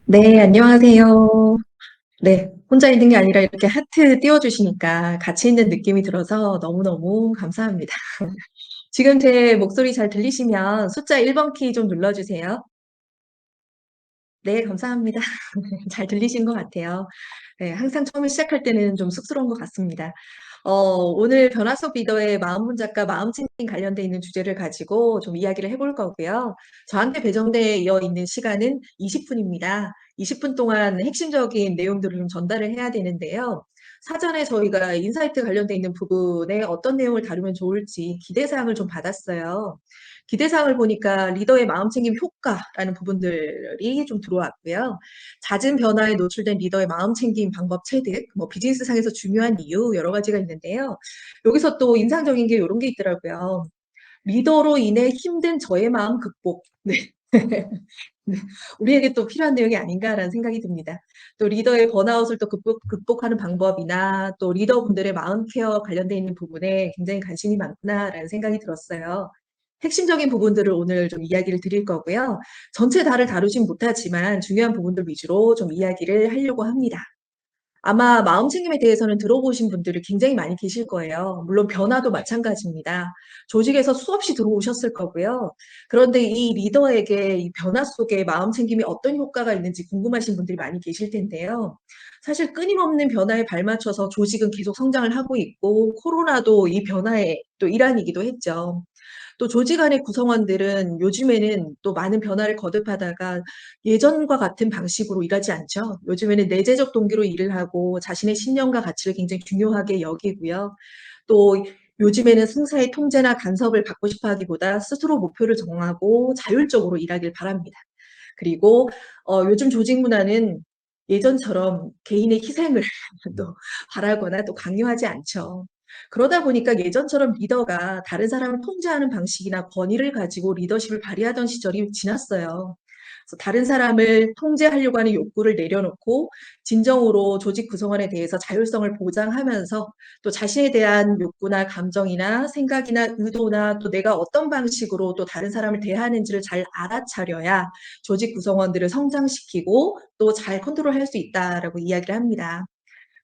네, 안녕하세요. 네, 혼자 있는 게 아니라 이렇게 하트 띄워주시니까 같이 있는 느낌이 들어서 너무너무 감사합니다. 지금 제 목소리 잘 들리시면 숫자 1번 키 좀 눌러주세요. 네, 감사합니다. 잘 들리신 것 같아요. 네, 항상 처음에 시작할 때는 좀 쑥스러운 것 같습니다. 오늘 변화 속 리더의 마음 문작과 마음 챙김 관련돼 있는 주제를 가지고 좀 이야기를 해볼 거고요. 저한테 배정되어 있는 시간은 20분입니다. 20분 동안 핵심적인 내용들을 좀 전달을 해야 되는데요. 사전에 저희가 인사이트 관련돼 있는 부분에 어떤 내용을 다루면 좋을지 기대사항을 좀 받았어요. 기대사항을 보니까 리더의 마음챙김 효과라는 부분들이 좀 들어왔고요. 잦은 변화에 노출된 리더의 마음챙김 방법 체득, 뭐 비즈니스상에서 중요한 이유 여러 가지가 있는데요. 여기서 또 인상적인 게 이런 게 있더라고요. 리더로 인해 힘든 저의 마음 극복. 네. 네. 우리에게 또 필요한 내용이 아닌가라는 생각이 듭니다. 또 리더의 번아웃을 또 극복하는 방법이나 또 리더분들의 마음 케어 관련돼 있는 부분에 굉장히 관심이 많구나라는 생각이 들었어요. 핵심적인 부분들을 오늘 좀 이야기를 드릴 거고요. 전체 다를 다루진 못하지만 중요한 부분들 위주로 좀 이야기를 하려고 합니다. 아마 마음챙김에 대해서는 들어보신 분들이 굉장히 많이 계실 거예요. 물론 변화도 마찬가지입니다. 조직에서 수없이 들어오셨을 거고요. 그런데 이 리더에게 이 변화 속에 마음챙김이 어떤 효과가 있는지 궁금하신 분들이 많이 계실 텐데요. 사실 끊임없는 변화에 발맞춰서 조직은 계속 성장을 하고 있고 코로나도 이 변화의 또 일환이기도 했죠. 또 조직 안의 구성원들은 요즘에는 또 많은 변화를 거듭하다가 예전과 같은 방식으로 일하지 않죠. 요즘에는 내재적 동기로 일을 하고 자신의 신념과 가치를 굉장히 중요하게 여기고요. 또 요즘에는 상사의 통제나 간섭을 받고 싶어 하기보다 스스로 목표를 정하고 자율적으로 일하길 바랍니다. 그리고 요즘 조직 문화는 예전처럼 개인의 희생을 또 바라거나 또 강요하지 않죠. 그러다 보니까 예전처럼 리더가 다른 사람을 통제하는 방식이나 권위를 가지고 리더십을 발휘하던 시절이 지났어요. 그래서 다른 사람을 통제하려고 하는 욕구를 내려놓고 진정으로 조직 구성원에 대해서 자율성을 보장하면서 또 자신에 대한 욕구나 감정이나 생각이나 의도나 또 내가 어떤 방식으로 또 다른 사람을 대하는지를 잘 알아차려야 조직 구성원들을 성장시키고 또 잘 컨트롤할 수 있다라고 이야기를 합니다.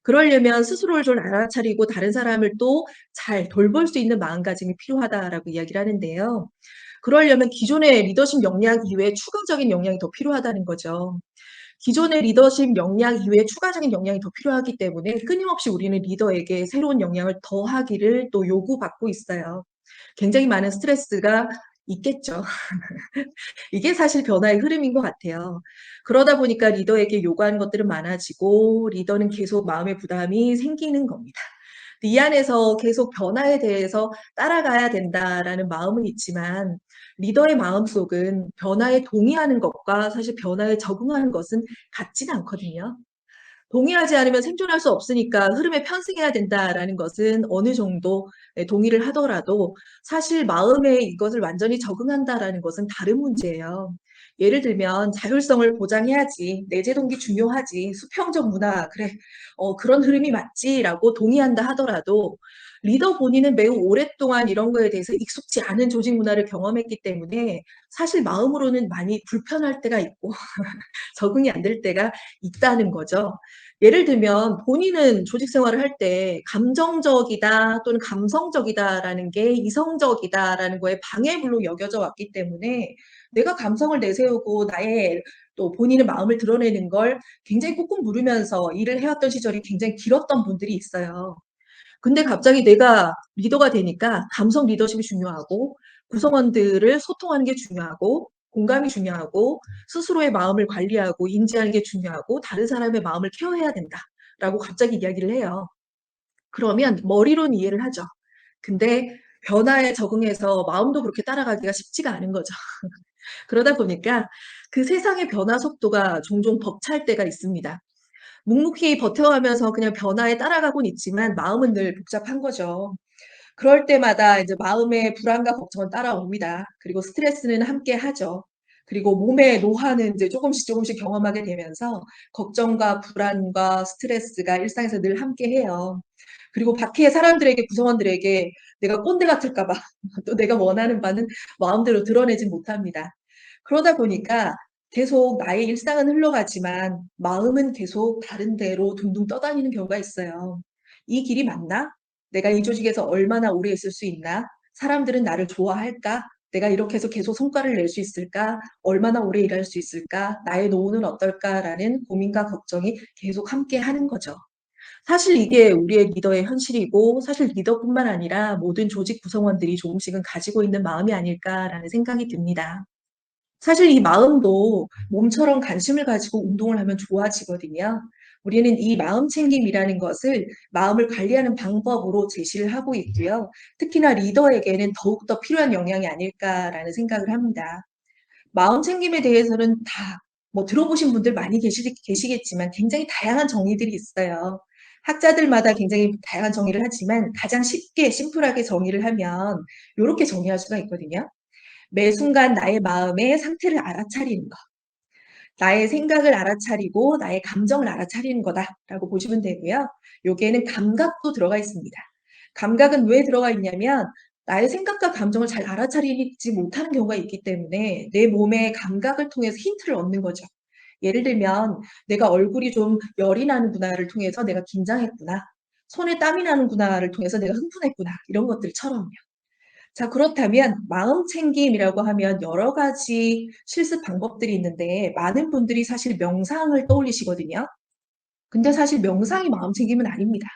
그러려면 스스로를 좀 알아차리고 다른 사람을 또 잘 돌볼 수 있는 마음가짐이 필요하다라고 이야기를 하는데요. 그러려면 기존의 리더십 역량 이외에 추가적인 역량이 더 필요하다는 거죠. 기존의 리더십 역량 이외에 추가적인 역량이 더 필요하기 때문에 끊임없이 우리는 리더에게 새로운 역량을 더하기를 또 요구받고 있어요. 굉장히 많은 스트레스가 있겠죠. 이게 사실 변화의 흐름인 것 같아요. 그러다 보니까 리더에게 요구하는 것들은 많아지고 리더는 계속 마음의 부담이 생기는 겁니다. 이 안에서 계속 변화에 대해서 따라가야 된다라는 마음은 있지만 리더의 마음속은 변화에 동의하는 것과 사실 변화에 적응하는 것은 같지는 않거든요. 동의하지 않으면 생존할 수 없으니까 흐름에 편승해야 된다라는 것은 어느 정도 동의를 하더라도 사실 마음에 이것을 완전히 적응한다라는 것은 다른 문제예요. 예를 들면 자율성을 보장해야지, 내재 동기 중요하지, 수평적 문화, 그래, 그런 흐름이 맞지라고 동의한다 하더라도 리더 본인은 매우 오랫동안 이런 거에 대해서 익숙지 않은 조직 문화를 경험했기 때문에 사실 마음으로는 많이 불편할 때가 있고 적응이 안 될 때가 있다는 거죠. 예를 들면 본인은 조직 생활을 할 때 감정적이다 또는 감성적이다라는 게 이성적이다라는 거에 방해물로 여겨져 왔기 때문에 내가 감성을 내세우고 나의 또 본인의 마음을 드러내는 걸 굉장히 꾹꾹 누르면서 일을 해왔던 시절이 굉장히 길었던 분들이 있어요. 근데 갑자기 내가 리더가 되니까 감성 리더십이 중요하고 구성원들을 소통하는 게 중요하고 공감이 중요하고 스스로의 마음을 관리하고 인지하는 게 중요하고 다른 사람의 마음을 케어해야 된다라고 갑자기 이야기를 해요. 그러면 머리로는 이해를 하죠. 근데 변화에 적응해서 마음도 그렇게 따라가기가 쉽지가 않은 거죠. 그러다 보니까 그 세상의 변화 속도가 종종 벅찰 때가 있습니다. 묵묵히 버텨가면서 그냥 변화에 따라가곤 있지만 마음은 늘 복잡한 거죠. 그럴 때마다 이제 마음의 불안과 걱정은 따라옵니다. 그리고 스트레스는 함께하죠. 그리고 몸의 노화는 이제 조금씩 경험하게 되면서 걱정과 불안과 스트레스가 일상에서 늘 함께해요. 그리고 밖에 사람들에게 구성원들에게 내가 꼰대 같을까 봐 또 내가 원하는 바는 마음대로 드러내지 못합니다. 그러다 보니까 계속 나의 일상은 흘러가지만 마음은 계속 다른 데로 둥둥 떠다니는 경우가 있어요. 이 길이 맞나? 내가 이 조직에서 얼마나 오래 있을 수 있나? 사람들은 나를 좋아할까? 내가 이렇게 해서 계속 성과를 낼 수 있을까? 얼마나 오래 일할 수 있을까? 나의 노후는 어떨까라는 고민과 걱정이 계속 함께 하는 거죠. 사실 이게 우리의 리더의 현실이고, 사실 리더뿐만 아니라 모든 조직 구성원들이 조금씩은 가지고 있는 마음이 아닐까라는 생각이 듭니다. 사실 이 마음도 몸처럼 관심을 가지고 운동을 하면 좋아지거든요. 우리는 이 마음 챙김이라는 것을 마음을 관리하는 방법으로 제시를 하고 있고요. 특히나 리더에게는 더욱더 필요한 영향이 아닐까라는 생각을 합니다. 마음 챙김에 대해서는 다 뭐 들어보신 분들 많이 계시겠지만 굉장히 다양한 정의들이 있어요. 학자들마다 굉장히 다양한 정의를 하지만 가장 쉽게 심플하게 정의를 하면 요렇게 정의할 수가 있거든요. 매 순간 나의 마음의 상태를 알아차리는 것. 나의 생각을 알아차리고 나의 감정을 알아차리는 거다라고 보시면 되고요. 여기에는 감각도 들어가 있습니다. 감각은 왜 들어가 있냐면 나의 생각과 감정을 잘 알아차리지 못하는 경우가 있기 때문에 내 몸의 감각을 통해서 힌트를 얻는 거죠. 예를 들면 내가 얼굴이 좀 열이 나는구나를 통해서 내가 긴장했구나. 손에 땀이 나는구나를 통해서 내가 흥분했구나. 이런 것들처럼요. 자, 그렇다면 마음 챙김이라고 하면 여러 가지 실습 방법들이 있는데 많은 분들이 사실 명상을 떠올리시거든요. 근데 사실 명상이 마음 챙김은 아닙니다.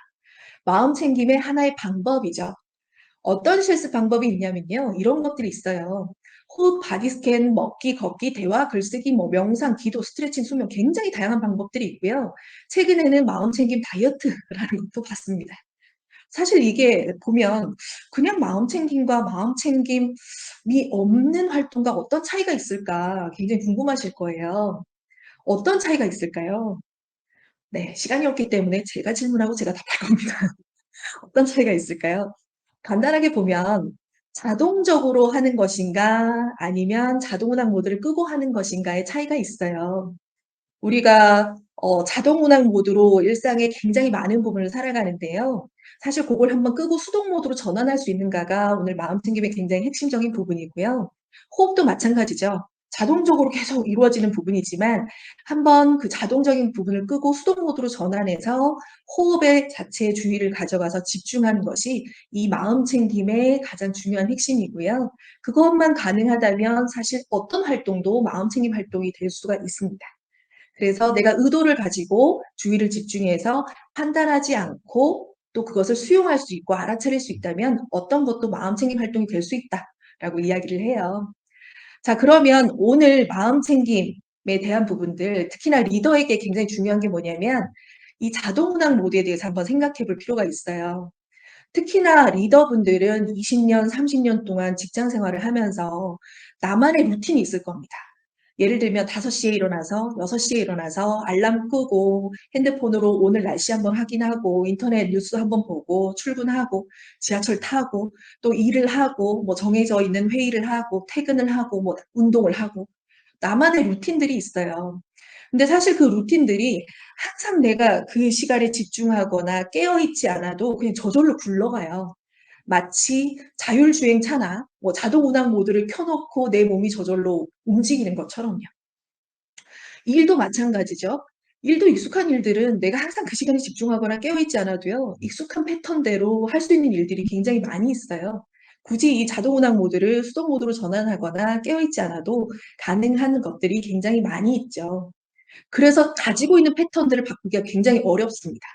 마음 챙김의 하나의 방법이죠. 어떤 실습 방법이 있냐면요. 이런 것들이 있어요. 호흡, 바디 스캔, 먹기, 걷기, 대화, 글쓰기, 뭐 명상, 기도, 스트레칭, 수면 굉장히 다양한 방법들이 있고요. 최근에는 마음 챙김 다이어트라는 것도 봤습니다. 사실 이게 보면 그냥 마음 챙김과 마음 챙김이 없는 활동과 어떤 차이가 있을까 굉장히 궁금하실 거예요. 어떤 차이가 있을까요? 네, 시간이 없기 때문에 제가 질문하고 제가 답할 겁니다. 어떤 차이가 있을까요? 간단하게 보면 자동적으로 하는 것인가 아니면 자동운항 모드를 끄고 하는 것인가의 차이가 있어요. 우리가 자동 운항 모드로 일상의 굉장히 많은 부분을 살아가는데요. 사실 그걸 한번 끄고 수동 모드로 전환할 수 있는가가 오늘 마음챙김의 굉장히 핵심적인 부분이고요. 호흡도 마찬가지죠. 자동적으로 계속 이루어지는 부분이지만 한번 그 자동적인 부분을 끄고 수동 모드로 전환해서 호흡의 자체의 주의를 가져가서 집중하는 것이 이 마음챙김의 가장 중요한 핵심이고요. 그것만 가능하다면 사실 어떤 활동도 마음챙김 활동이 될 수가 있습니다. 그래서 내가 의도를 가지고 주의를 집중해서 판단하지 않고 또 그것을 수용할 수 있고 알아차릴 수 있다면 어떤 것도 마음챙김 활동이 될 수 있다라고 이야기를 해요. 자, 그러면 오늘 마음챙김에 대한 부분들, 특히나 리더에게 굉장히 중요한 게 뭐냐면 이 자동운항 모드에 대해서 한번 생각해 볼 필요가 있어요. 특히나 리더분들은 20년, 30년 동안 직장 생활을 하면서 나만의 루틴이 있을 겁니다. 예를 들면 5시에 일어나서 6시에 일어나서 알람 끄고 핸드폰으로 오늘 날씨 한번 확인하고 인터넷 뉴스 한번 보고 출근하고 지하철 타고 또 일을 하고 뭐 정해져 있는 회의를 하고 퇴근을 하고 뭐 운동을 하고 나만의 루틴들이 있어요. 근데 사실 그 루틴들이 항상 내가 그 시간에 집중하거나 깨어있지 않아도 그냥 저절로 굴러가요. 마치 자율주행차나 뭐 자동운항 모드를 켜놓고 내 몸이 저절로 움직이는 것처럼요. 일도 마찬가지죠. 일도 익숙한 일들은 내가 항상 그 시간에 집중하거나 깨어있지 않아도요, 익숙한 패턴대로 할 수 있는 일들이 굉장히 많이 있어요. 굳이 이 자동운항 모드를 수동 모드로 전환하거나 깨어있지 않아도 가능한 것들이 굉장히 많이 있죠. 그래서 가지고 있는 패턴들을 바꾸기가 굉장히 어렵습니다.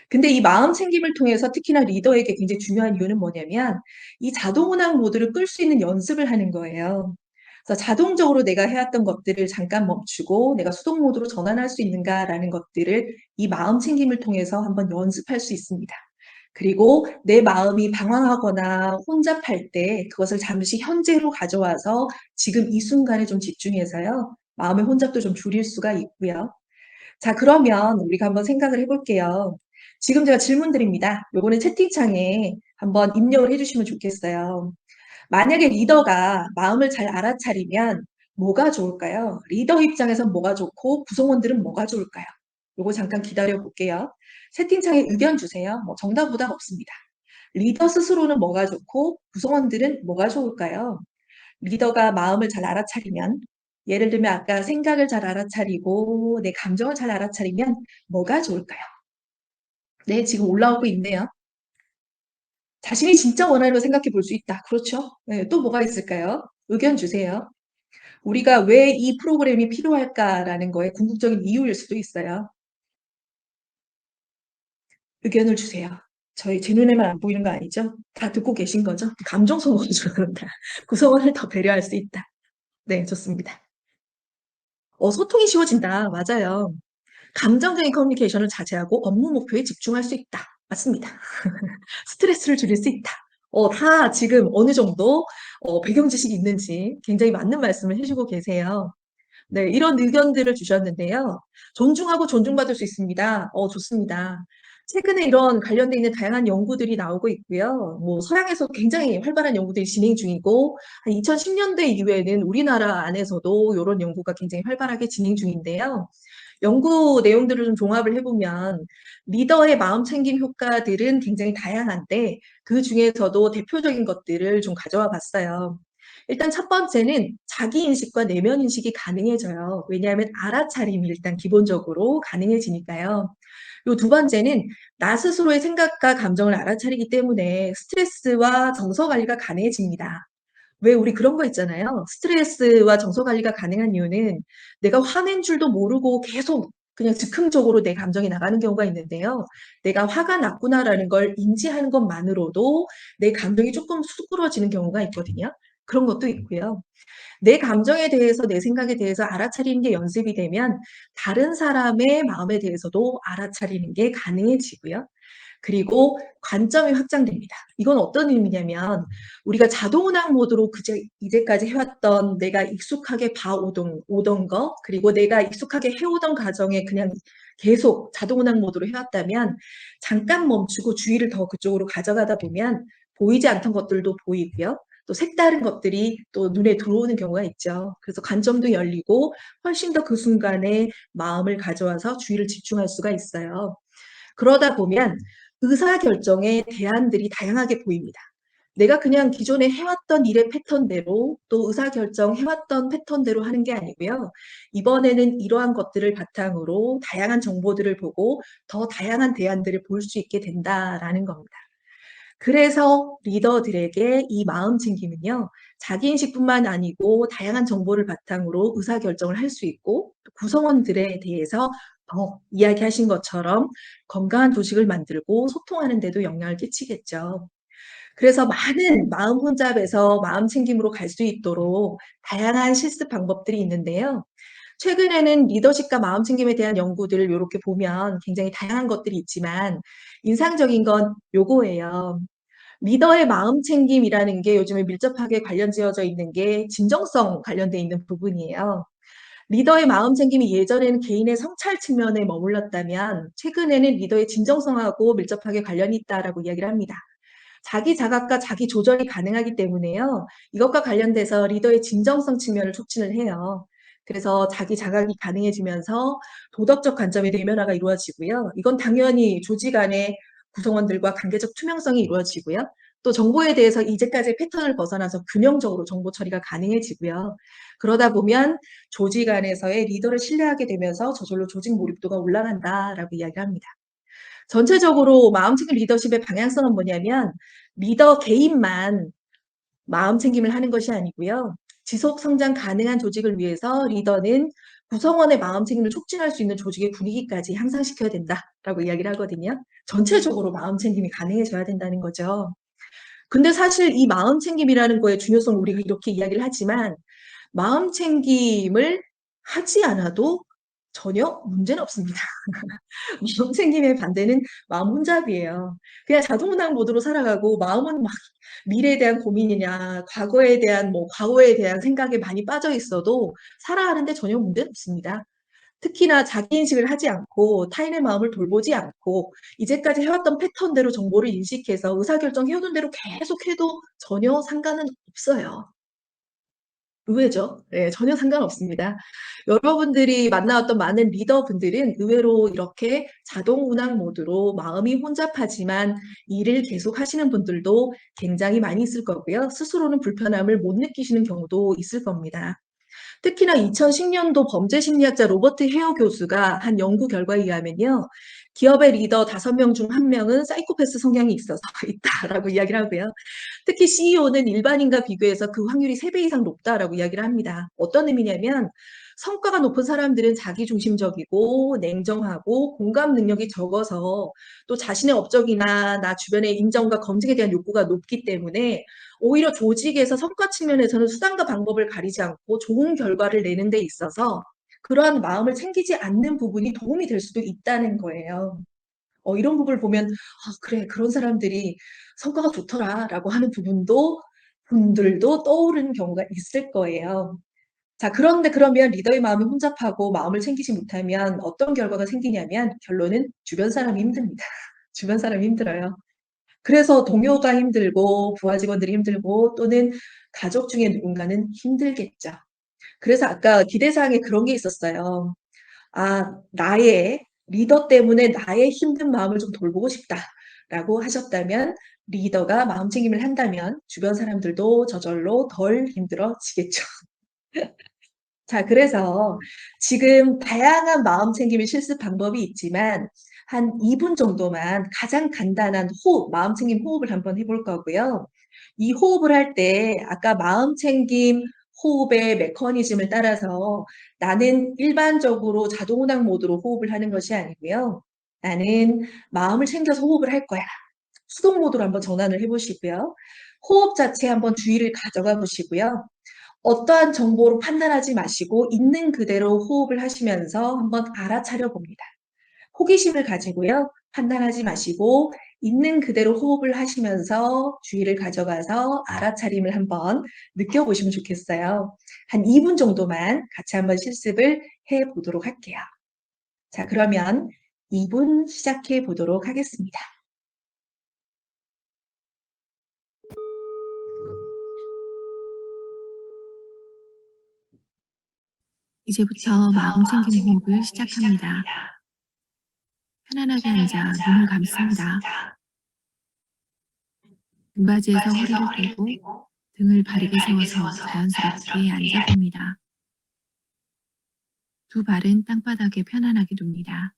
근데 이 마음 챙김을 통해서 특히나 리더에게 굉장히 중요한 이유는 뭐냐면 이 자동운항 모드를 끌 수 있는 연습을 하는 거예요. 그래서 자동적으로 내가 해왔던 것들을 잠깐 멈추고 내가 수동 모드로 전환할 수 있는가라는 것들을 이 마음 챙김을 통해서 한번 연습할 수 있습니다. 그리고 내 마음이 방황하거나 혼잡할 때 그것을 잠시 현재로 가져와서 지금 이 순간에 좀 집중해서요. 마음의 혼잡도 좀 줄일 수가 있고요. 자, 그러면 우리가 한번 생각을 해볼게요. 지금 제가 질문 드립니다. 요거는 채팅창에 한번 입력을 해주시면 좋겠어요. 만약에 리더가 마음을 잘 알아차리면 뭐가 좋을까요? 리더 입장에서 뭐가 좋고 구성원들은 뭐가 좋을까요? 요거 잠깐 기다려 볼게요. 채팅창에 의견 주세요. 뭐 정답 보답 없습니다. 리더 스스로는 뭐가 좋고 구성원들은 뭐가 좋을까요? 리더가 마음을 잘 알아차리면 예를 들면 아까 생각을 잘 알아차리고 내 감정을 잘 알아차리면 뭐가 좋을까요? 네, 지금 올라오고 있네요. 자신이 진짜 원하는 걸 생각해 볼 수 있다. 그렇죠? 네, 또 뭐가 있을까요? 의견 주세요. 우리가 왜 이 프로그램이 필요할까라는 거에 궁극적인 이유일 수도 있어요. 의견을 주세요. 제 눈에만 안 보이는 거 아니죠? 다 듣고 계신 거죠? 감정 소모가 그런다. 구성원을 더 배려할 수 있다. 네, 좋습니다. 소통이 쉬워진다. 맞아요. 감정적인 커뮤니케이션을 자제하고 업무 목표에 집중할 수 있다. 맞습니다. 스트레스를 줄일 수 있다. 다 지금 어느 정도 배경 지식이 있는지 굉장히 맞는 말씀을 해주고 계세요. 네, 이런 의견들을 주셨는데요. 존중하고 존중받을 수 있습니다. 좋습니다. 최근에 이런 관련돼 있는 다양한 연구들이 나오고 있고요. 뭐 서양에서 굉장히 활발한 연구들이 진행 중이고, 한 2010년대 이후에는 우리나라 안에서도 이런 연구가 굉장히 활발하게 진행 중인데요. 연구 내용들을 좀 종합을 해보면 리더의 마음 챙김 효과들은 굉장히 다양한데 그 중에서도 대표적인 것들을 좀 가져와 봤어요. 일단 첫 번째는 자기 인식과 내면 인식이 가능해져요. 왜냐하면 알아차림이 일단 기본적으로 가능해지니까요. 요 두 번째는 나 스스로의 생각과 감정을 알아차리기 때문에 스트레스와 정서 관리가 가능해집니다. 왜 우리 그런 거 있잖아요. 스트레스와 정서 관리가 가능한 이유는 내가 화낸 줄도 모르고 계속 그냥 즉흥적으로 내 감정이 나가는 경우가 있는데요. 내가 화가 났구나라는 걸 인지하는 것만으로도 내 감정이 조금 수그러지는 경우가 있거든요. 그런 것도 있고요. 내 감정에 대해서 내 생각에 대해서 알아차리는 게 연습이 되면 다른 사람의 마음에 대해서도 알아차리는 게 가능해지고요. 그리고 관점이 확장됩니다. 이건 어떤 의미냐면 우리가 자동운항 모드로 이제까지 해왔던 내가 익숙하게 오던 거 그리고 내가 익숙하게 해오던 과정에 그냥 계속 자동운항 모드로 해왔다면 잠깐 멈추고 주의를 더 그쪽으로 가져가다 보면 보이지 않던 것들도 보이고요. 또 색다른 것들이 또 눈에 들어오는 경우가 있죠. 그래서 관점도 열리고 훨씬 더 그 순간에 마음을 가져와서 주의를 집중할 수가 있어요. 그러다 보면 의사결정의 대안들이 다양하게 보입니다. 내가 그냥 기존에 해왔던 일의 패턴대로 또 의사결정 해왔던 패턴대로 하는 게 아니고요. 이번에는 이러한 것들을 바탕으로 다양한 정보들을 보고 더 다양한 대안들을 볼 수 있게 된다라는 겁니다. 그래서 리더들에게 이 마음 챙김은요, 자기 인식뿐만 아니고 다양한 정보를 바탕으로 의사결정을 할 수 있고, 구성원들에 대해서 더 이야기하신 것처럼 건강한 조직을 만들고 소통하는 데도 영향을 끼치겠죠. 그래서 많은 마음 혼잡에서 마음 챙김으로 갈 수 있도록 다양한 실습 방법들이 있는데요. 최근에는 리더십과 마음 챙김에 대한 연구들을 이렇게 보면 굉장히 다양한 것들이 있지만 인상적인 건 요거예요. 리더의 마음 챙김이라는 게 요즘에 밀접하게 관련 지어져 있는 게 진정성 관련돼 있는 부분이에요. 리더의 마음 챙김이 예전에는 개인의 성찰 측면에 머물렀다면 최근에는 리더의 진정성하고 밀접하게 관련이 있다라고 이야기를 합니다. 자기 자각과 자기 조절이 가능하기 때문에요. 이것과 관련돼서 리더의 진정성 측면을 촉진을 해요. 그래서 자기 자각이 가능해지면서 도덕적 관점의 내면화가 이루어지고요. 이건 당연히 조직 안에 구성원들과 관계적 투명성이 이루어지고요. 또 정보에 대해서 이제까지의 패턴을 벗어나서 균형적으로 정보 처리가 가능해지고요. 그러다 보면 조직 안에서의 리더를 신뢰하게 되면서 저절로 조직 몰입도가 올라간다라고 이야기를 합니다. 전체적으로 마음챙김 리더십의 방향성은 뭐냐면 리더 개인만 마음챙김을 하는 것이 아니고요. 지속 성장 가능한 조직을 위해서 리더는 구성원의 마음챙김을 촉진할 수 있는 조직의 분위기까지 향상시켜야 된다라고 이야기를 하거든요. 전체적으로 마음챙김이 가능해져야 된다는 거죠. 근데 사실 이 마음챙김이라는 거의 중요성을 우리가 이렇게 이야기를 하지만 마음챙김을 하지 않아도 전혀 문제는 없습니다. 마음챙김의 반대는 마음 혼잡이에요. 그냥 자동운항 모드로 살아가고 마음은 막 미래에 대한 고민이냐, 과거에 대한 생각에 많이 빠져 있어도 살아가는데 전혀 문제는 없습니다. 특히나 자기 인식을 하지 않고 타인의 마음을 돌보지 않고 이제까지 해왔던 패턴대로 정보를 인식해서 의사결정 해오던 대로 계속 해도 전혀 상관은 없어요. 의외죠. 네, 전혀 상관없습니다. 여러분들이 만나왔던 많은 리더분들은 의외로 이렇게 자동 운항 모드로 마음이 혼잡하지만 일을 계속 하시는 분들도 굉장히 많이 있을 거고요. 스스로는 불편함을 못 느끼시는 경우도 있을 겁니다. 특히나 2010년도 범죄 심리학자 로버트 헤어 교수가 한 연구 결과에 의하면요. 기업의 리더 5명 중 1명은 사이코패스 성향이 있어서 있다라고 이야기를 하고요. 특히 CEO는 일반인과 비교해서 그 확률이 3배 이상 높다라고 이야기를 합니다. 어떤 의미냐면 성과가 높은 사람들은 자기중심적이고 냉정하고 공감 능력이 적어서 또 자신의 업적이나 나 주변의 인정과 검증에 대한 욕구가 높기 때문에 오히려 조직에서 성과 측면에서는 수단과 방법을 가리지 않고 좋은 결과를 내는 데 있어서 그러한 마음을 챙기지 않는 부분이 도움이 될 수도 있다는 거예요. 이런 부분을 보면 '아 그래. 그런 사람들이 성과가 좋더라.'라고 하는 분들도 떠오르는 경우가 있을 거예요. 자, 그런데 그러면 리더의 마음이 혼잡하고 마음을 챙기지 못하면 어떤 결과가 생기냐면 결론은 주변 사람이 힘듭니다. 주변 사람이 힘들어요. 그래서 동료가 힘들고 부하 직원들이 힘들고 또는 가족 중에 누군가는 힘들겠죠. 그래서 아까 기대 사항에 그런 게 있었어요. 나의 리더 때문에 나의 힘든 마음을 좀 돌보고 싶다라고 하셨다면 리더가 마음챙김을 한다면 주변 사람들도 저절로 덜 힘들어지겠죠. 자, 그래서 지금 다양한 마음챙김의 실습 방법이 있지만 한 2분 정도만 가장 간단한 마음챙김 호흡을 한번 해볼 거고요. 이 호흡을 할 때 아까 마음챙김 호흡의 메커니즘을 따라서 나는 일반적으로 자동운항 모드로 호흡을 하는 것이 아니고요. 나는 마음을 챙겨서 호흡을 할 거야. 수동 모드로 한번 전환을 해보시고요. 호흡 자체에 한번 주의를 가져가 보시고요. 어떠한 정보로 판단하지 마시고 있는 그대로 호흡을 하시면서 한번 알아차려 봅니다. 호기심을 가지고요. 판단하지 마시고 있는 그대로 호흡을 하시면서 주의를 가져가서 알아차림을 한번 느껴보시면 좋겠어요. 한 2분 정도만 같이 한번 실습을 해 보도록 할게요. 자, 그러면 2분 시작해 보도록 하겠습니다. 이제부터 마음챙김 호흡을 시작합니다. 편안하게 앉아 눈을 감습니다. 등받이에서 허리를 떼고 등을 바르게 세워서 자연스럽게 앉아봅니다. 두 발은 땅바닥에 편안하게 둡니다.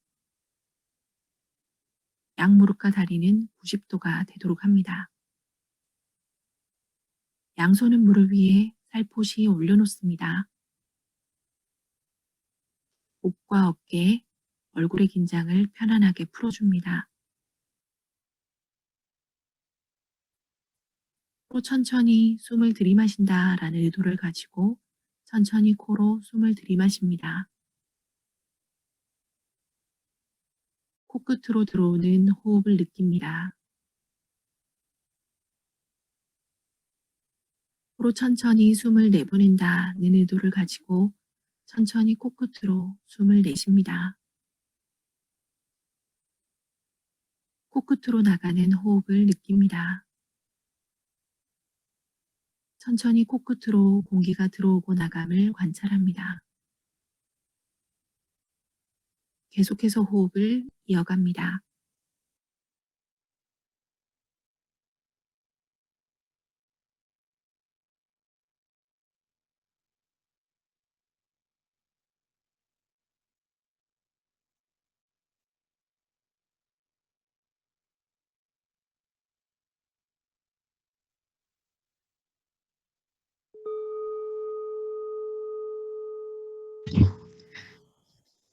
양무릎과 다리는 90도가 되도록 합니다. 양손은 무릎 위에 살포시 올려놓습니다. 목과 어깨, 얼굴의 긴장을 편안하게 풀어줍니다. 코로 천천히 숨을 들이마신다 라는 의도를 가지고 천천히 코로 숨을 들이마십니다. 코끝으로 들어오는 호흡을 느낍니다. 코로 천천히 숨을 내보낸다는 의도를 가지고 천천히 코끝으로 숨을 내쉽니다. 코끝으로 나가는 호흡을 느낍니다. 천천히 코끝으로 공기가 들어오고 나감을 관찰합니다. 계속해서 호흡을 이어갑니다.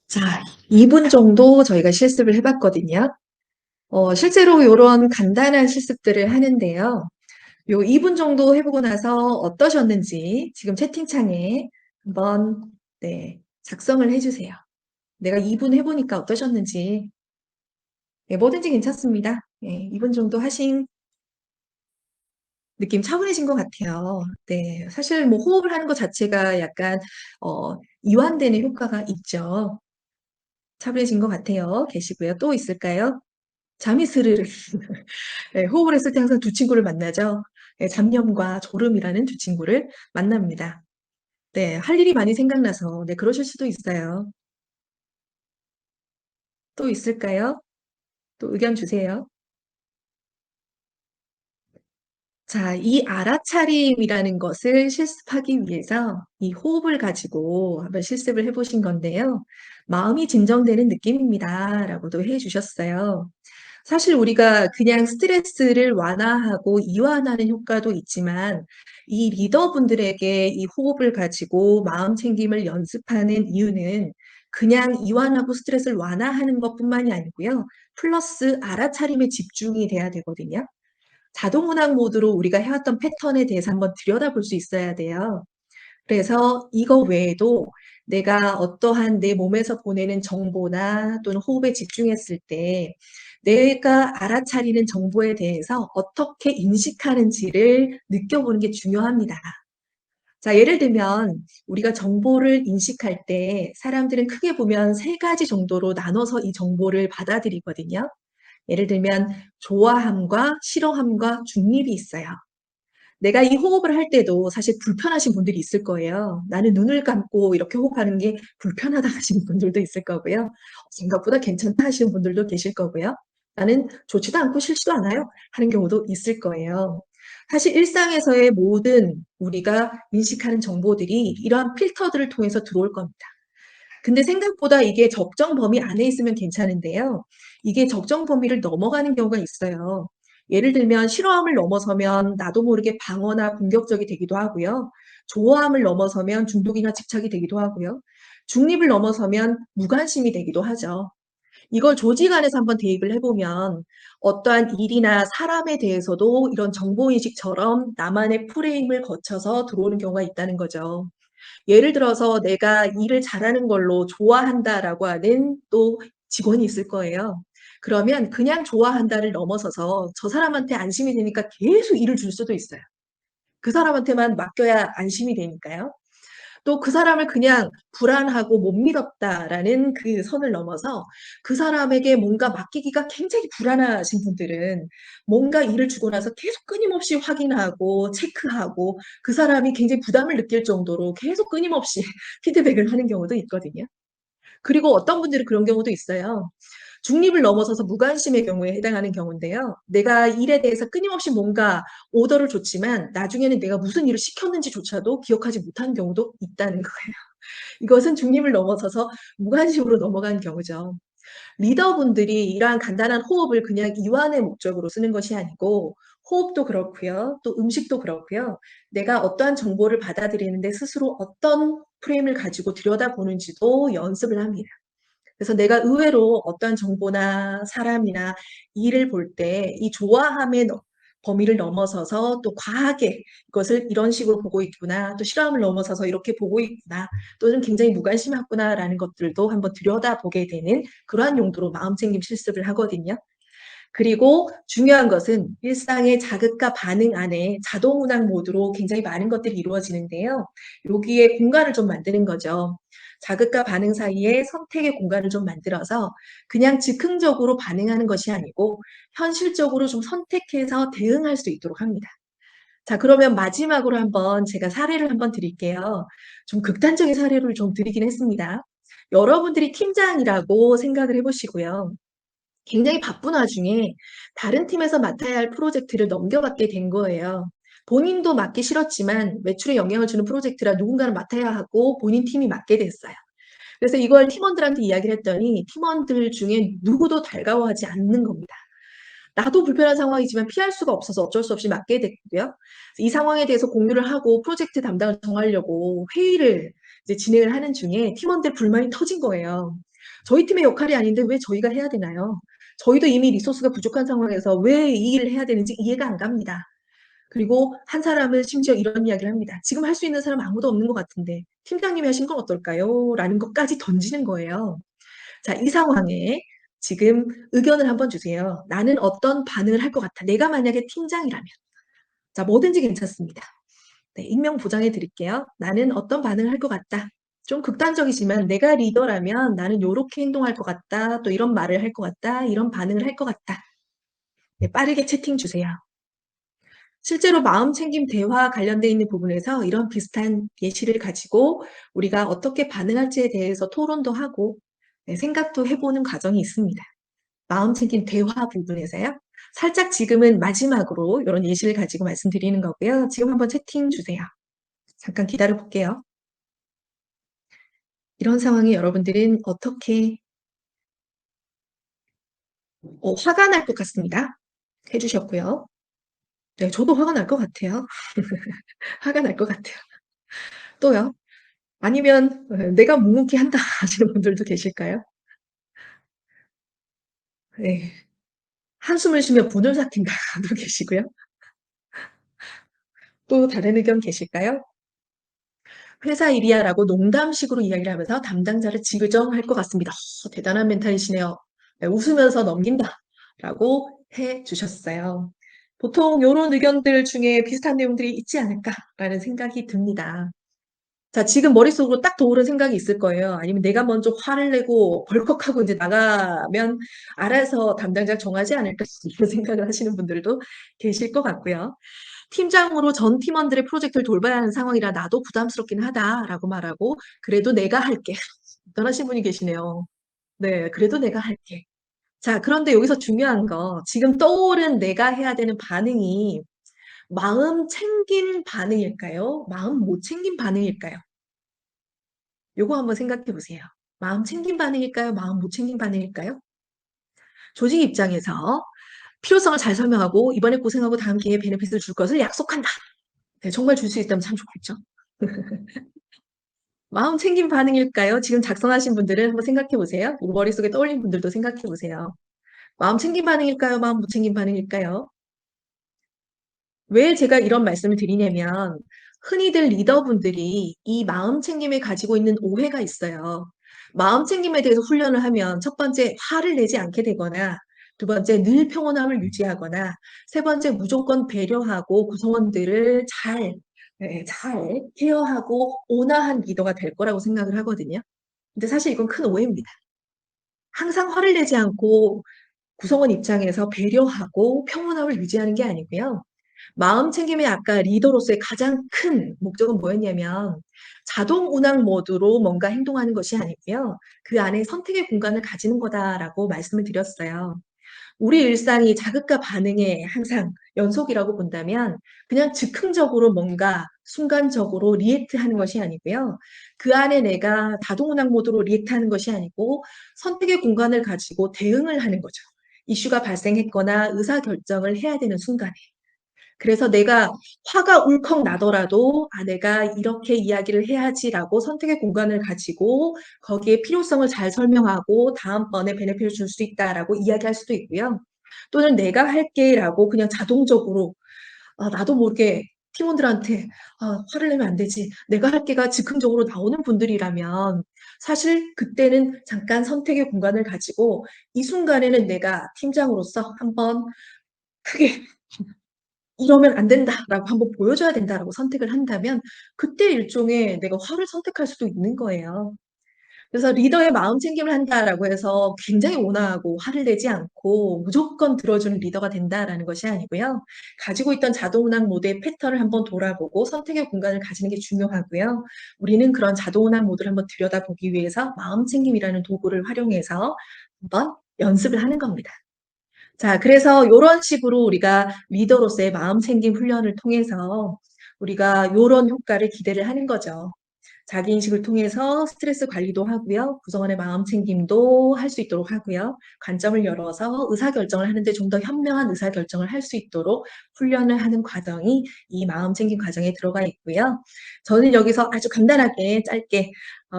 자, 2분 정도 저희가 실습을 해봤거든요. 실제로 이런 간단한 실습들을 하는데요. 요 2분 정도 해보고 나서 어떠셨는지 지금 채팅창에 한번 네, 작성을 해주세요. 내가 2분 해보니까 어떠셨는지. 네, 뭐든지 괜찮습니다. 네, 2분 정도 하신 느낌 차분해진 것 같아요. 네, 사실 뭐 호흡을 하는 것 자체가 약간 이완되는 효과가 있죠. 차분해진 것 같아요. 계시고요. 또 있을까요? 잠이 스르르. 네, 호흡을 했을 때 항상 두 친구를 만나죠. 네, 잡념과 졸음이라는 두 친구를 만납니다. 네, 할 일이 많이 생각나서 네, 그러실 수도 있어요. 또 있을까요? 또 의견 주세요. 자, 이 알아차림이라는 것을 실습하기 위해서 이 호흡을 가지고 한번 실습을 해보신 건데요. 마음이 진정되는 느낌입니다. 라고도 해주셨어요. 사실 우리가 그냥 스트레스를 완화하고 이완하는 효과도 있지만 이 리더분들에게 이 호흡을 가지고 마음 챙김을 연습하는 이유는 그냥 이완하고 스트레스를 완화하는 것뿐만이 아니고요. 플러스 알아차림에 집중이 돼야 되거든요. 자동운항 모드로 우리가 해왔던 패턴에 대해서 한번 들여다볼 수 있어야 돼요. 그래서 이거 외에도 내가 어떠한 내 몸에서 보내는 정보나 또는 호흡에 집중했을 때 내가 알아차리는 정보에 대해서 어떻게 인식하는지를 느껴보는 게 중요합니다. 자, 예를 들면 우리가 정보를 인식할 때 사람들은 크게 보면 세 가지 정도로 나눠서 이 정보를 받아들이거든요. 예를 들면 좋아함과 싫어함과 중립이 있어요. 내가 이 호흡을 할 때도 사실 불편하신 분들이 있을 거예요. 나는 눈을 감고 이렇게 호흡하는 게 불편하다 하시는 분들도 있을 거고요. 생각보다 괜찮다 하시는 분들도 계실 거고요. 나는 좋지도 않고 싫지도 않아요 하는 경우도 있을 거예요. 사실 일상에서의 모든 우리가 인식하는 정보들이 이러한 필터들을 통해서 들어올 겁니다. 근데 생각보다 이게 적정 범위 안에 있으면 괜찮은데요. 이게 적정 범위를 넘어가는 경우가 있어요. 예를 들면 싫어함을 넘어서면 나도 모르게 방어나 공격적이 되기도 하고요. 좋아함을 넘어서면 중독이나 집착이 되기도 하고요. 중립을 넘어서면 무관심이 되기도 하죠. 이걸 조직 안에서 한번 대입을 해보면 어떠한 일이나 사람에 대해서도 이런 정보인식처럼 나만의 프레임을 거쳐서 들어오는 경우가 있다는 거죠. 예를 들어서 내가 일을 잘하는 걸로 좋아한다라고 하는 또 직원이 있을 거예요. 그러면 그냥 좋아한다를 넘어서서 저 사람한테 안심이 되니까 계속 일을 줄 수도 있어요. 그 사람한테만 맡겨야 안심이 되니까요. 또 그 사람을 그냥 불안하고 못 믿었다라는 그 선을 넘어서 그 사람에게 뭔가 맡기기가 굉장히 불안하신 분들은 뭔가 일을 주고 나서 계속 끊임없이 확인하고 체크하고 그 사람이 굉장히 부담을 느낄 정도로 계속 끊임없이 피드백을 하는 경우도 있거든요. 그리고 어떤 분들은 그런 경우도 있어요. 중립을 넘어서서 무관심의 경우에 해당하는 경우인데요. 내가 일에 대해서 끊임없이 뭔가 오더를 줬지만 나중에는 내가 무슨 일을 시켰는지조차도 기억하지 못하는 경우도 있다는 거예요. 이것은 중립을 넘어서서 무관심으로 넘어간 경우죠. 리더분들이 이러한 간단한 호흡을 그냥 이완의 목적으로 쓰는 것이 아니고 호흡도 그렇고요. 또 음식도 그렇고요. 내가 어떠한 정보를 받아들이는데 스스로 어떤 프레임을 가지고 들여다보는지도 연습을 합니다. 그래서 내가 의외로 어떠한 정보나 사람이나 일을 볼 때 이 좋아함의 범위를 넘어서서 또 과하게 이것을 이런 식으로 보고 있구나, 또 싫어함을 넘어서서 이렇게 보고 있구나, 또는 굉장히 무관심하구나라는 것들도 한번 들여다보게 되는 그러한 용도로 마음챙김 실습을 하거든요. 그리고 중요한 것은 일상의 자극과 반응 안에 자동운항 모드로 굉장히 많은 것들이 이루어지는데요. 여기에 공간을 좀 만드는 거죠. 자극과 반응 사이에 선택의 공간을 좀 만들어서 그냥 즉흥적으로 반응하는 것이 아니고 현실적으로 좀 선택해서 대응할 수 있도록 합니다. 자, 그러면 마지막으로 한번 제가 사례를 한번 드릴게요. 좀 극단적인 사례를 좀 드리긴 했습니다. 여러분들이 팀장이라고 생각을 해보시고요. 굉장히 바쁜 와중에 다른 팀에서 맡아야 할 프로젝트를 넘겨받게 된 거예요. 본인도 맡기 싫었지만 매출에 영향을 주는 프로젝트라 누군가는 맡아야 하고 본인 팀이 맡게 됐어요. 그래서 이걸 팀원들한테 이야기를 했더니 팀원들 중에 누구도 달가워하지 않는 겁니다. 나도 불편한 상황이지만 피할 수가 없어서 어쩔 수 없이 맡게 됐고요. 이 상황에 대해서 공유를 하고 프로젝트 담당을 정하려고 회의를 이제 진행을 하는 중에 팀원들 불만이 터진 거예요. 저희 팀의 역할이 아닌데 왜 저희가 해야 되나요? 저희도 이미 리소스가 부족한 상황에서 왜 이 일을 해야 되는지 이해가 안 갑니다. 그리고 한 사람은 심지어 이런 이야기를 합니다. 지금 할 수 있는 사람 아무도 없는 것 같은데 팀장님이 하신 건 어떨까요? 라는 것까지 던지는 거예요. 자, 이 상황에 지금 의견을 한번 주세요. 나는 어떤 반응을 할 것 같아. 내가 만약에 팀장이라면. 자, 뭐든지 괜찮습니다. 네, 익명 보장해 드릴게요. 나는 어떤 반응을 할 것 같다. 좀 극단적이지만 내가 리더라면 나는 요렇게 행동할 것 같다. 또 이런 말을 할 것 같다. 이런 반응을 할 것 같다. 네, 빠르게 채팅 주세요. 실제로 마음챙김 대화 관련돼 있는 부분에서 이런 비슷한 예시를 가지고 우리가 어떻게 반응할지에 대해서 토론도 하고 네, 생각도 해보는 과정이 있습니다. 마음 챙김 대화 부분에서요. 살짝 지금은 마지막으로 이런 예시를 가지고 말씀드리는 거고요. 지금 한번 채팅 주세요. 잠깐 기다려 볼게요. 이런 상황에 여러분들은 어떻게 화가 날 것 같습니다. 해주셨고요. 네, 저도 화가 날 것 같아요. 화가 날 것 같아요. 또요? 아니면 내가 묵묵히 한다 하시는 분들도 계실까요? 네. 한숨을 쉬며 분을 삭힌다도 계시고요. 또 다른 의견 계실까요? 회사 일이야라고 농담식으로 이야기를 하면서 담당자를 지정할 것 같습니다. 대단한 멘탈이시네요. 네, 웃으면서 넘긴다라고 해 주셨어요. 보통 이런 의견들 중에 비슷한 내용들이 있지 않을까라는 생각이 듭니다. 자, 지금 머릿속으로 딱 떠오른 생각이 있을 거예요. 아니면 내가 먼저 화를 내고 벌컥하고 이제 나가면 알아서 담당자가 정하지 않을까 이런 생각을 하시는 분들도 계실 것 같고요. 팀장으로 전 팀원들의 프로젝트를 돌봐야 하는 상황이라 나도 부담스럽긴 하다라고 말하고 그래도 내가 할게. 떠나신 분이 계시네요. 네, 그래도 내가 할게. 자, 그런데 여기서 중요한 거 지금 떠오른 내가 해야 되는 반응이 마음 챙긴 반응일까요? 마음 못 챙긴 반응일까요? 요거 한번 생각해 보세요. 마음 챙긴 반응일까요? 마음 못 챙긴 반응일까요? 조직 입장에서 필요성을 잘 설명하고 이번에 고생하고 다음 기회에 베네핏을 줄 것을 약속한다. 네, 정말 줄 수 있다면 참 좋겠죠. 마음 챙긴 반응일까요? 지금 작성하신 분들은 한번 생각해 보세요. 머릿속에 떠올린 분들도 생각해 보세요. 마음 챙긴 반응일까요? 마음 못 챙긴 반응일까요? 왜 제가 이런 말씀을 드리냐면 흔히들 리더분들이 이 마음 챙김에 가지고 있는 오해가 있어요. 마음 챙김에 대해서 훈련을 하면 첫 번째 화를 내지 않게 되거나 두 번째 늘 평온함을 유지하거나 세 번째 무조건 배려하고 구성원들을 잘 케어하고 온화한 리더가 될 거라고 생각을 하거든요. 근데 사실 이건 큰 오해입니다. 항상 화를 내지 않고 구성원 입장에서 배려하고 평온함을 유지하는 게 아니고요. 마음 챙김의 아까 리더로서의 가장 큰 목적은 뭐였냐면 자동 운항 모드로 뭔가 행동하는 것이 아니고요. 그 안에 선택의 공간을 가지는 거다라고 말씀을 드렸어요. 우리 일상이 자극과 반응의 항상 연속이라고 본다면 그냥 즉흥적으로 뭔가 순간적으로 리액트하는 것이 아니고요. 그 안에 내가 다동운항 모드로 리액트하는 것이 아니고 선택의 공간을 가지고 대응을 하는 거죠. 이슈가 발생했거나 의사결정을 해야 되는 순간에. 그래서 내가 화가 울컥 나더라도 내가 이렇게 이야기를 해야지라고 선택의 공간을 가지고 거기에 필요성을 잘 설명하고 다음번에 베네핏을 줄 수 있다라고 이야기할 수도 있고요. 또는 내가 할게라고 그냥 자동적으로 나도 모르게 팀원들한테 화를 내면 안 되지. 내가 할게가 즉흥적으로 나오는 분들이라면 사실 그때는 잠깐 선택의 공간을 가지고 이 순간에는 내가 팀장으로서 한번 크게 이러면 안 된다라고 한번 보여줘야 된다라고 선택을 한다면 그때 일종의 내가 화를 선택할 수도 있는 거예요. 그래서 리더의 마음 챙김을 한다라고 해서 굉장히 온화하고 화를 내지 않고 무조건 들어주는 리더가 된다라는 것이 아니고요. 가지고 있던 자동운항 모드의 패턴을 한번 돌아보고 선택의 공간을 가지는 게 중요하고요. 우리는 그런 자동운항 모드를 한번 들여다보기 위해서 마음 챙김이라는 도구를 활용해서 한번 연습을 하는 겁니다. 자, 그래서 요런 식으로 우리가 리더로서의 마음 챙김 훈련을 통해서 우리가 요런 효과를 기대를 하는 거죠. 자기 인식을 통해서 스트레스 관리도 하고요. 구성원의 마음 챙김도 할 수 있도록 하고요. 관점을 열어서 의사결정을 하는데 좀 더 현명한 의사결정을 할 수 있도록 훈련을 하는 과정이 이 마음 챙김 과정에 들어가 있고요. 저는 여기서 아주 간단하게 짧게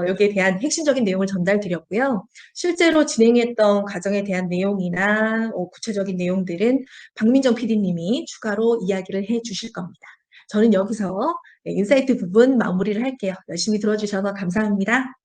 여기에 대한 핵심적인 내용을 전달드렸고요. 실제로 진행했던 과정에 대한 내용이나 구체적인 내용들은 박민정 PD님이 추가로 이야기를 해 주실 겁니다. 저는 여기서 인사이트 부분 마무리를 할게요. 열심히 들어주셔서 감사합니다.